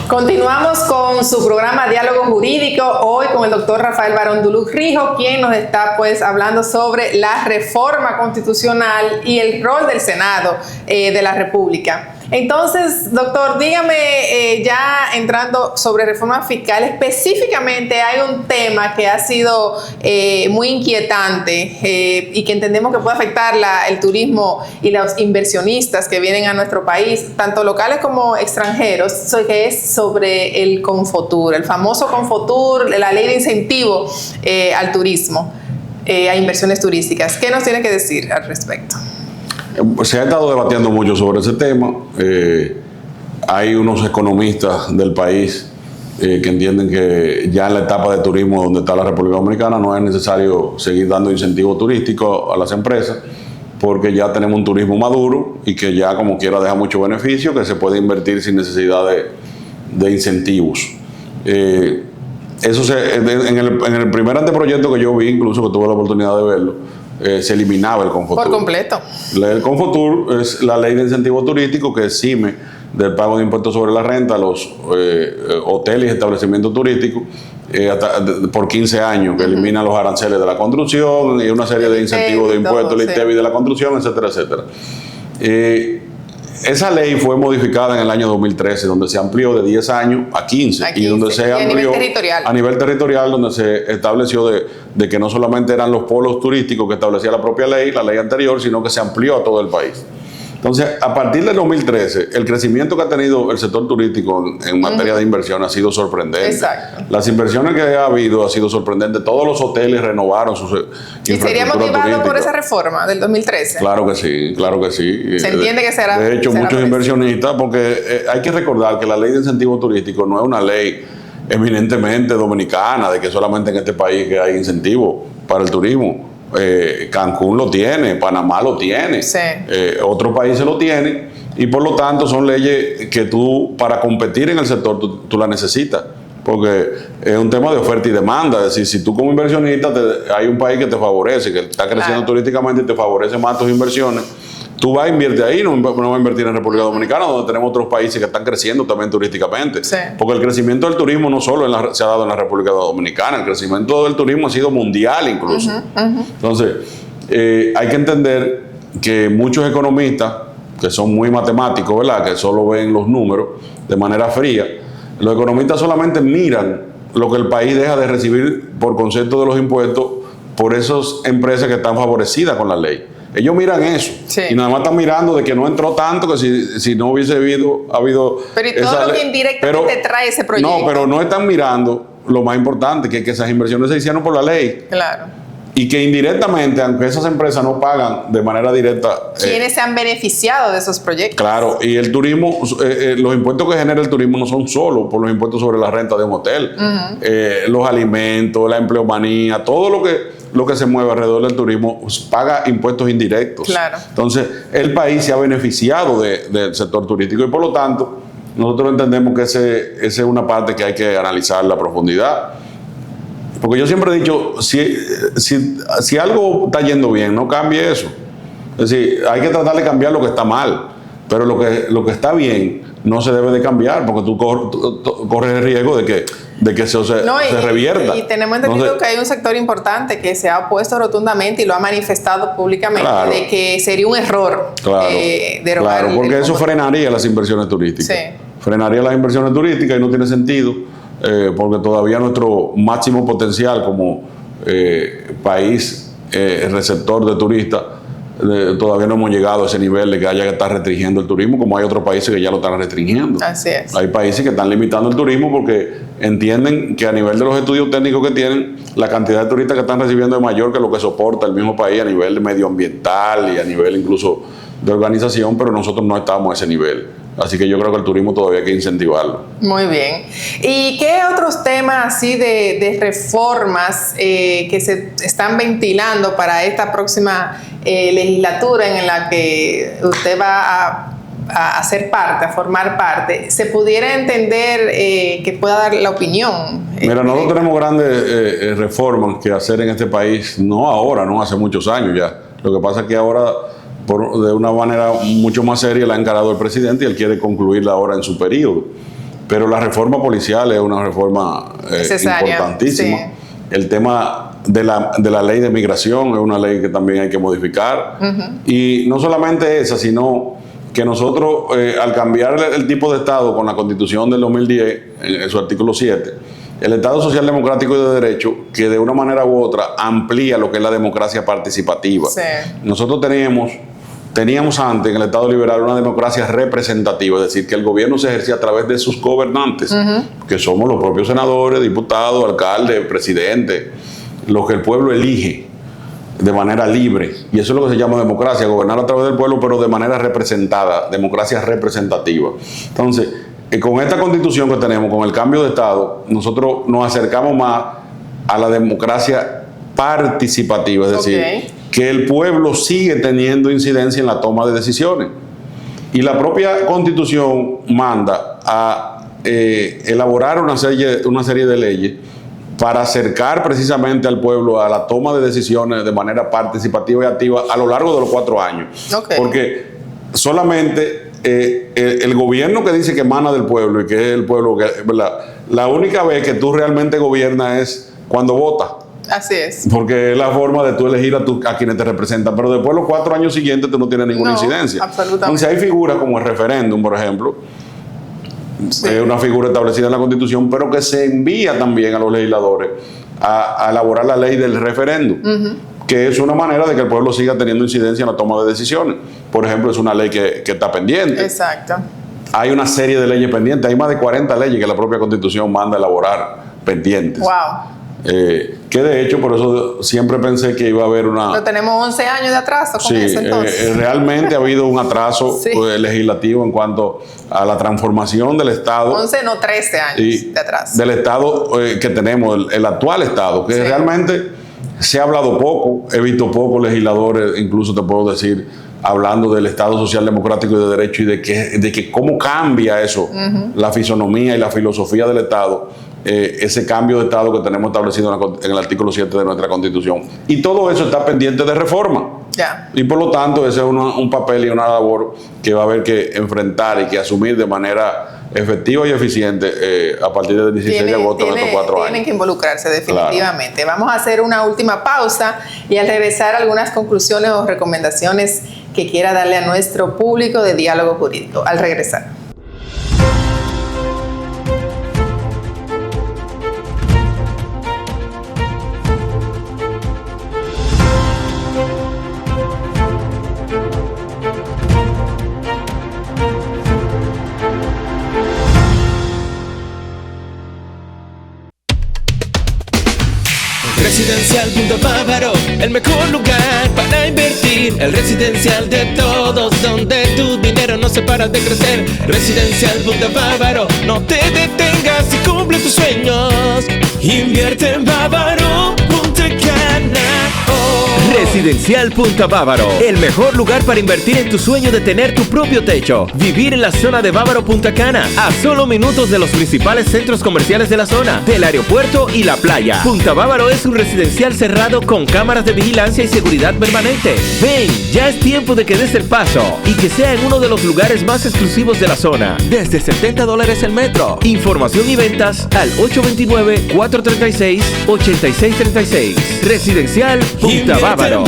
Continuamos con su programa Diálogo Jurídico, hoy con el doctor Rafael Barón Duluc Rijo, quien nos está pues hablando sobre la reforma constitucional y el rol del Senado de la República. Entonces, doctor, dígame, ya entrando sobre reforma fiscal, específicamente hay un tema que ha sido muy inquietante y que entendemos que puede afectar el turismo y los inversionistas que vienen a nuestro país, tanto locales como extranjeros, que es sobre el Confotur, el famoso Confotur, la ley de incentivo al turismo, a inversiones turísticas. ¿Qué nos tiene que decir al respecto? Se ha estado debatiendo mucho sobre ese tema. Hay unos economistas del país que entienden que ya en la etapa de turismo donde está la República Dominicana no es necesario seguir dando incentivos turísticos a las empresas, porque ya tenemos un turismo maduro y que ya como quiera deja mucho beneficio, que se puede invertir sin necesidad de incentivos. Eso en el primer anteproyecto que yo vi, incluso que tuve la oportunidad de verlo, se eliminaba el Confotur. Por completo. El Confotur es la ley de incentivo turístico que exime del pago de impuestos sobre la renta a los hoteles y establecimientos turísticos por 15 años, que elimina los aranceles de la construcción y una serie de incentivos de impuestos, el ITEVI de la construcción, etcétera, etcétera. Esa ley fue modificada en el año 2013, donde se amplió de 10 años a 15, y donde se amplió a nivel territorial, donde se estableció de que no solamente eran los polos turísticos que establecía la propia ley, la ley anterior, sino que se amplió a todo el país. Entonces, a partir del 2013, el crecimiento que ha tenido el sector turístico en materia de inversión ha sido sorprendente. Exacto. Las inversiones que ha habido ha sido sorprendente. Todos los hoteles renovaron sus ¿Y sería motivado por esa reforma del 2013? Claro que sí, claro que sí. Se entiende que será. De hecho, será muchos inversionistas, porque hay que recordar que la ley de incentivo turístico no es una ley eminentemente dominicana, de que solamente en este país que hay incentivos para el turismo. Cancún lo tiene, Panamá lo tiene, sí. Otros países lo tienen, y por lo tanto son leyes que tú, para competir en el sector, tú la necesitas, porque es un tema de oferta y demanda. Es decir, si tú como inversionista hay un país que te favorece, que está creciendo turísticamente y te favorece más tus inversiones, tú vas a invertir ahí, no vas a invertir en República Dominicana, donde tenemos otros países que están creciendo también turísticamente. Sí. Porque el crecimiento del turismo no solo se ha dado en la República Dominicana, el crecimiento del turismo ha sido mundial incluso. Entonces, hay que entender que muchos economistas, que son muy matemáticos, ¿verdad?, que solo ven los números de manera fría, los economistas solamente miran lo que el país deja de recibir por concepto de los impuestos por esas empresas que están favorecidas con la ley. Ellos miran eso, sí, y nada más están mirando de que no entró tanto, que si no hubiese habido pero y todo lo que indirectamente trae ese proyecto. No, pero no están mirando lo más importante, que esas inversiones se hicieron por la ley. Claro. Y que indirectamente, aunque esas empresas no pagan de manera directa... ¿Quiénes se han beneficiado de esos proyectos? Claro, y el turismo, los impuestos que genera el turismo no son solo por los impuestos sobre la renta de un hotel. Los alimentos, la empleomanía, todo lo que se mueve alrededor del turismo paga impuestos indirectos. Claro. Entonces, el país se ha beneficiado del sector turístico, y por lo tanto, nosotros entendemos que esa es una parte que hay que analizar a profundidad. Porque yo siempre he dicho, si algo está yendo bien, no cambie eso. Es decir, hay que tratar de cambiar lo que está mal, pero lo que está bien no se debe de cambiar, porque tú corres el riesgo de que se revierta. Y tenemos entendido que hay un sector importante que se ha opuesto rotundamente y lo ha manifestado públicamente, claro, de que sería un error derogar. Claro, porque eso frenaría las inversiones turísticas. Sí. Frenaría las inversiones turísticas y no tiene sentido. Porque todavía nuestro máximo potencial como país receptor de turistas, todavía no hemos llegado a ese nivel de que haya que estar restringiendo el turismo, como hay otros países que ya lo están restringiendo. Así es. Hay países que están limitando el turismo porque entienden que a nivel de los estudios técnicos que tienen, la cantidad de turistas que están recibiendo es mayor que lo que soporta el mismo país a nivel medioambiental y a nivel incluso de organización, pero nosotros no estamos a ese nivel. Así que yo creo que el turismo todavía hay que incentivarlo. Muy bien. ¿Y qué otros temas así de reformas que se están ventilando para esta próxima legislatura en la que usted va a ser parte, a formar parte, se pudiera entender que pueda dar la opinión? Mira, nosotros tenemos grandes reformas que hacer en este país, no ahora, no hace muchos años ya. Lo que pasa es que ahora, de una manera mucho más seria, la ha encarado el presidente y él quiere concluirla ahora en su periodo. Pero la reforma policial es una reforma importantísima. Sí. El tema de la ley de migración es una ley que también hay que modificar. Y no solamente esa, sino que nosotros, al cambiar el tipo de Estado con la Constitución del 2010, en su artículo 7, el Estado Social Democrático y de Derecho, que de una manera u otra amplía lo que es la democracia participativa. Sí. Nosotros teníamos antes en el Estado liberal una democracia representativa, es decir, que el gobierno se ejercía a través de sus gobernantes, que somos los propios senadores, diputados, alcaldes, presidentes, los que el pueblo elige de manera libre. Y eso es lo que se llama democracia, gobernar a través del pueblo, pero de manera representada, democracia representativa. Entonces, con esta constitución que tenemos, con el cambio de Estado, nosotros nos acercamos más a la democracia participativa, es decir, que el pueblo sigue teniendo incidencia en la toma de decisiones. Y la propia constitución manda a elaborar una serie de leyes para acercar precisamente al pueblo a la toma de decisiones de manera participativa y activa a lo largo de los 4 años. Porque solamente el gobierno que dice que emana del pueblo y que es el pueblo, ¿verdad? La única vez que tú realmente gobiernas es cuando votas. Así es. Porque es la forma de tú elegir a quienes te representan. Pero después los 4 años siguientes tú no tienes ninguna incidencia. Absolutamente. Entonces hay figuras como el referéndum, por ejemplo. Sí. Es una figura establecida en la Constitución, pero que se envía también a los legisladores a elaborar la ley del referéndum, que es una manera de que el pueblo siga teniendo incidencia en la toma de decisiones. Por ejemplo, es una ley que está pendiente. Exacto. Hay una serie de leyes pendientes, hay más de 40 leyes que la propia Constitución manda a elaborar pendientes. Wow. Que de hecho, por eso siempre pensé que iba a haber una... Pero tenemos 11 años de atraso con eso, entonces. Realmente ha habido un atraso legislativo en cuanto a la transformación del Estado. 11, no 13 años de atraso. Del Estado que tenemos, el actual Estado, que realmente se ha hablado poco. He visto pocos legisladores, incluso te puedo decir, hablando del Estado Social Democrático y de Derecho y de que cómo cambia eso, la fisonomía y la filosofía del Estado. Ese cambio de Estado que tenemos establecido en el artículo 7 de nuestra Constitución. Y todo eso está pendiente de reforma. Y por lo tanto, ese es un papel y una labor que va a haber que enfrentar y que asumir de manera efectiva y eficiente a partir del 16 de agosto de estos 4 años. Tienen que involucrarse definitivamente. Claro. Vamos a hacer una última pausa y al regresar algunas conclusiones o recomendaciones que quiera darle a nuestro público de Diálogo Jurídico. Al regresar. Residencial Punta Bávaro, el mejor lugar para invertir. El residencial de todos, donde tu dinero no se para de crecer. Residencial Punta Bávaro, no te detengas y cumple tus sueños. Invierte en Bávaro, Punta Cana. Residencial Punta Bávaro, el mejor lugar para invertir en tu sueño de tener tu propio techo. Vivir en la zona de Bávaro Punta Cana, a solo minutos de los principales centros comerciales de la zona, del aeropuerto y la playa. Punta Bávaro es un residencial cerrado con cámaras de vigilancia y seguridad permanente. Ven, ya es tiempo de que des el paso y que sea en uno de los lugares más exclusivos de la zona. Desde $70 el metro. Información y ventas al 829-436-8636. Residencial Punta Bávaro.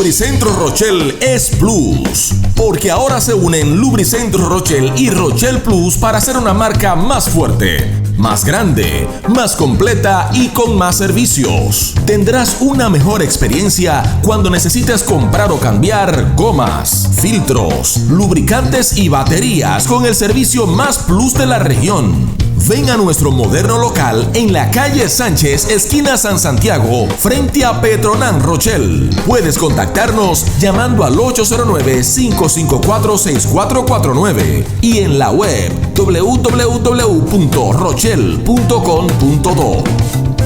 Lubricentro Rochelle es Plus, porque ahora se unen Lubricentro Rochelle y Rochelle Plus para hacer una marca más fuerte, más grande, más completa y con más servicios. Tendrás una mejor experiencia cuando necesites comprar o cambiar gomas, filtros, lubricantes y baterías con el servicio más plus de la región. Ven a nuestro moderno local en la calle Sánchez, esquina San Santiago, frente a Petronan Rochelle. Puedes contactarnos llamando al 809-554-6449 y en la web www.rochelle.com.do.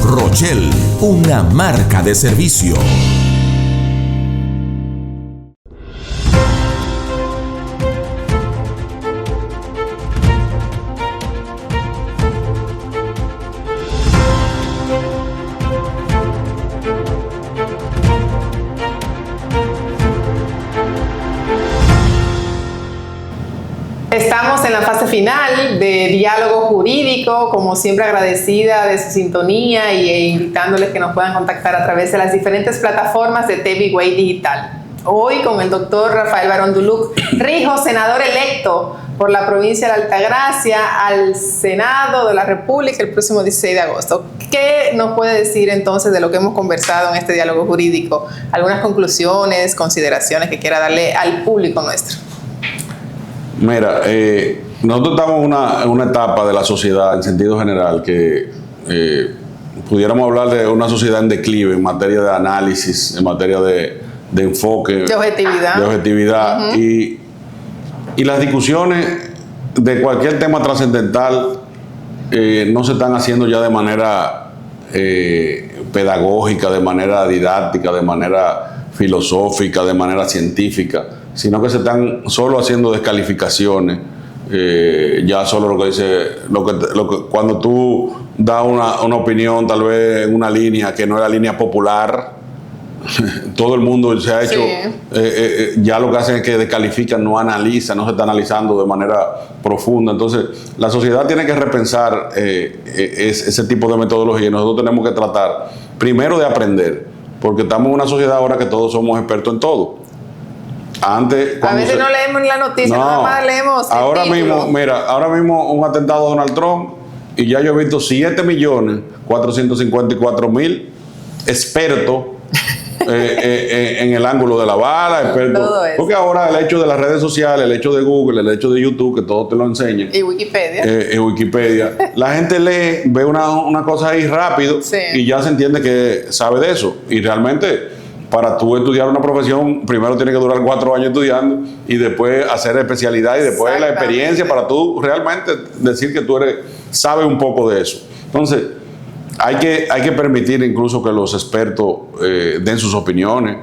Rochelle, una marca de servicio. Estamos en la fase final de diálogo jurídico, como siempre agradecida de su sintonía e invitándoles que nos puedan contactar a través de las diferentes plataformas de TV Way Digital. Hoy con el doctor Rafael Barón Duluc Rijo, senador electo por la provincia de Altagracia al Senado de la República el próximo 16 de agosto. ¿Qué nos puede decir entonces de lo que hemos conversado en este diálogo jurídico? ¿Algunas conclusiones, consideraciones que quiera darle al público nuestro? Mira, nosotros estamos en una etapa de la sociedad en sentido general que pudiéramos hablar de una sociedad en declive en materia de análisis, en materia de enfoque, de objetividad. Y las discusiones de cualquier tema trascendental no se están haciendo ya de manera pedagógica, de manera didáctica, de manera filosófica, de manera científica, sino que se están solo haciendo descalificaciones, ya solo lo que dice, cuando tú das una opinión, tal vez en una línea que no es la línea popular, todo el mundo se ha hecho, ya lo que hacen es que descalifican, no analizan, no se está analizando de manera profunda. Entonces, la sociedad tiene que repensar ese tipo de metodología y nosotros tenemos que tratar primero de aprender, porque estamos en una sociedad ahora que todos somos expertos en todo. Antes, a veces no leemos la noticia, nada más leemos ahora mismo, mira, ahora mismo un atentado a Donald Trump y ya yo he visto 7.454.000 expertos en el ángulo de la bala, expertos, porque ahora el hecho de las redes sociales, el hecho de Google, el hecho de YouTube, que todo te lo enseñan, y Wikipedia, la gente lee, ve una cosa ahí rápido y ya se entiende que sabe de eso. Y realmente, para tú estudiar una profesión, primero tienes que durar 4 años estudiando y después hacer especialidad y después la experiencia para tú realmente decir que tú sabes un poco de eso. Entonces, hay que permitir incluso que los expertos den sus opiniones.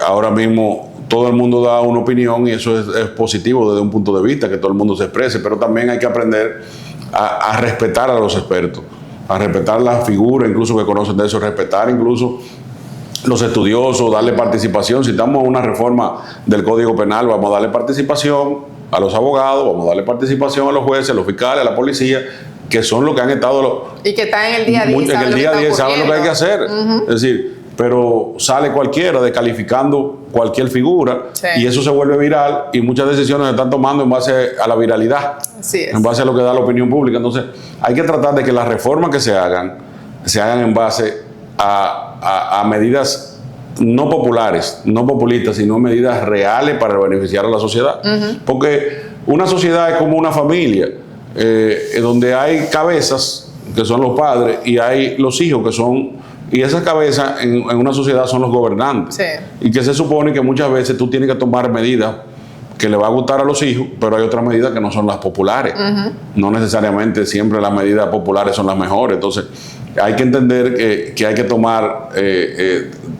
Ahora mismo todo el mundo da una opinión y eso es positivo desde un punto de vista, que todo el mundo se exprese, pero también hay que aprender a respetar a los expertos, a respetar las figuras incluso que conocen de eso, respetar incluso los estudiosos, darle participación. Si estamos en una reforma del Código Penal, vamos a darle participación a los abogados, vamos a darle participación a los jueces, a los fiscales, a la policía, que son los que han estado y que están en el día a día, saben lo que hay que hacer. Es decir, pero sale cualquiera descalificando cualquier figura y eso se vuelve viral y muchas decisiones se están tomando en base a la viralidad, en base a lo que da la opinión pública. Entonces hay que tratar de que las reformas que se hagan en base a medidas no populares, no populistas, sino medidas reales para beneficiar a la sociedad. Porque una sociedad es como una familia, donde hay cabezas, que son los padres, y hay los hijos, que son, y esas cabezas en una sociedad son los gobernantes. Y que se supone que muchas veces tú tienes que tomar medidas que le va a gustar a los hijos, pero hay otras medidas que no son las populares. No necesariamente siempre las medidas populares son las mejores. Entonces, hay que entender que hay que tomar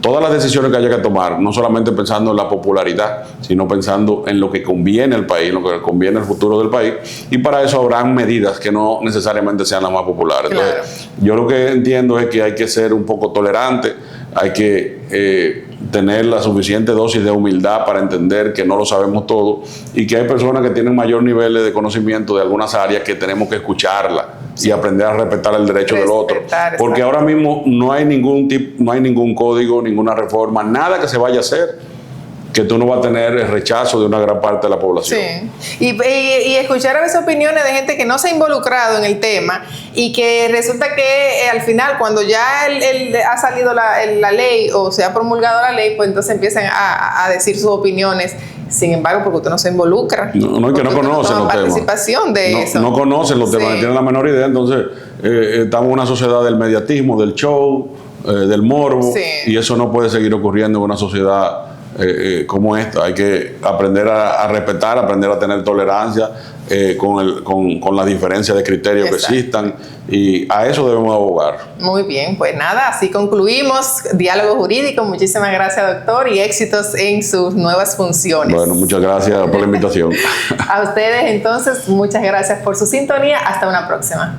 todas las decisiones que haya que tomar, no solamente pensando en la popularidad, sino pensando en lo que conviene al país, lo que conviene al futuro del país, y para eso habrán medidas que no necesariamente sean las más populares. Entonces, yo lo que entiendo es que hay que ser un poco tolerante, hay que tener la suficiente dosis de humildad para entender que no lo sabemos todo y que hay personas que tienen mayor nivel de conocimiento de algunas áreas que tenemos que escucharlas y aprender a respetar el derecho del otro. Porque ahora mismo no hay ningún código, ninguna reforma, nada que se vaya a hacer que tú no vas a tener el rechazo de una gran parte de la población. Sí. Y escuchar a veces opiniones de gente que no se ha involucrado en el tema y que resulta que al final, cuando ya ha salido la ley o se ha promulgado la ley, pues entonces empiezan a decir sus opiniones. Sin embargo, porque usted no se involucra. No, que no conocen los participación temas. De eso. No conocen los temas, no tienen la menor idea. Entonces, estamos en una sociedad del mediatismo, del show, del morbo, y eso no puede seguir ocurriendo en una sociedad como esta. Hay que aprender a respetar, aprender a tener tolerancia con las diferencias de criterios que existan, y a eso debemos abogar. Muy bien, pues nada, así concluimos Diálogo Jurídico. Muchísimas gracias, doctor, y éxitos en sus nuevas funciones. Bueno, muchas gracias por la invitación. A ustedes, entonces, muchas gracias por su sintonía. Hasta una próxima.